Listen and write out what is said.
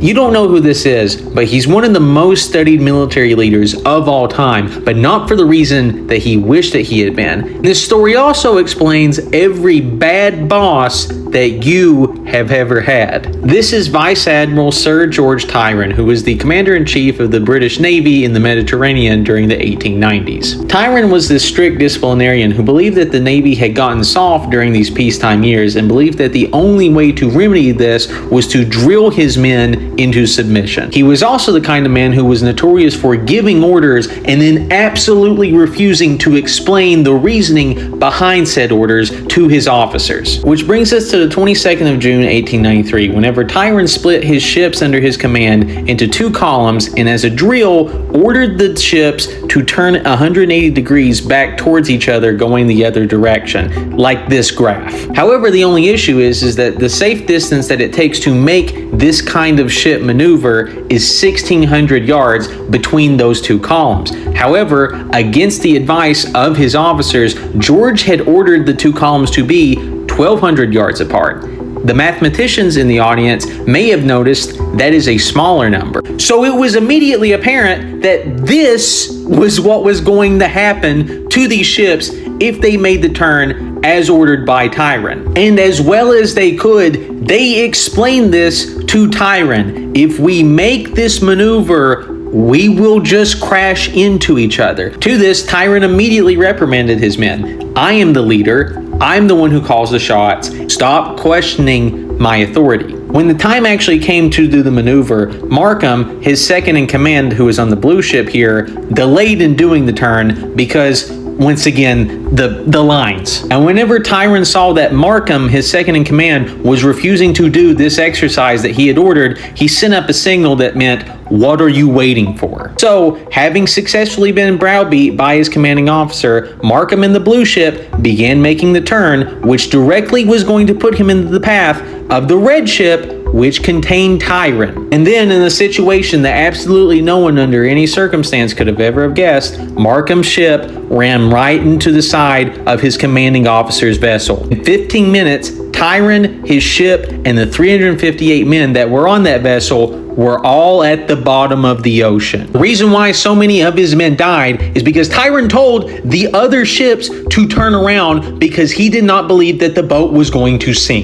You don't know who this is, but he's one of the most studied military leaders of all time, but not for the reason that he wished that he had been. This story also explains every bad boss that you have ever had. This is Vice Admiral Sir George Tyrone, who was the Commander-in-Chief of the British Navy in the Mediterranean during the 1890s. Tyrone was this strict disciplinarian who believed that the Navy had gotten soft during these peacetime years and believed that the only way to remedy this was to drill his men into submission. He was also the kind of man who was notorious for giving orders and then absolutely refusing to explain the reasoning behind said orders to his officers. Which brings us to the 22nd of June 1893, whenever Tyrone split his ships under his command into two columns and as a drill ordered the ships to turn 180 degrees back towards each other going the other direction, like this graph. However, the only issue is that the safe distance that it takes to make this kind of ship maneuver is 1,600 yards between those two columns. However, against the advice of his officers, George had ordered the two columns to be 1,200 yards apart. The mathematicians in the audience may have noticed that is a smaller number. So it was immediately apparent that this was what was going to happen to these ships if they made the turn as ordered by Tyrone. And as well as they could, they explained this to Tyrone. If we make this maneuver, we will just crash into each other. To this, Tyrone immediately reprimanded his men. I am the leader. I'm the one who calls the shots. Stop questioning my authority. When the time actually came to do the maneuver, Markham, his second in command, who was on the blue ship here, delayed in doing the turn because, once again, the lines. And whenever Tyrone saw that Markham, his second in command, was refusing to do this exercise that he had ordered, he sent up a signal that meant, "What are you waiting for?" So, having successfully been browbeat by his commanding officer, Markham in the blue ship began making the turn, which directly was going to put him into the path of the red ship, which contained Tyrone. And then, in a situation that absolutely no one under any circumstance could have ever guessed, Markham's ship ran right into the side of his commanding officer's vessel. In 15 minutes, Tyrone, his ship, and the 358 men that were on that vessel were all at the bottom of the ocean. The reason why so many of his men died is because Tyrone told the other ships to turn around because he did not believe that the boat was going to sink.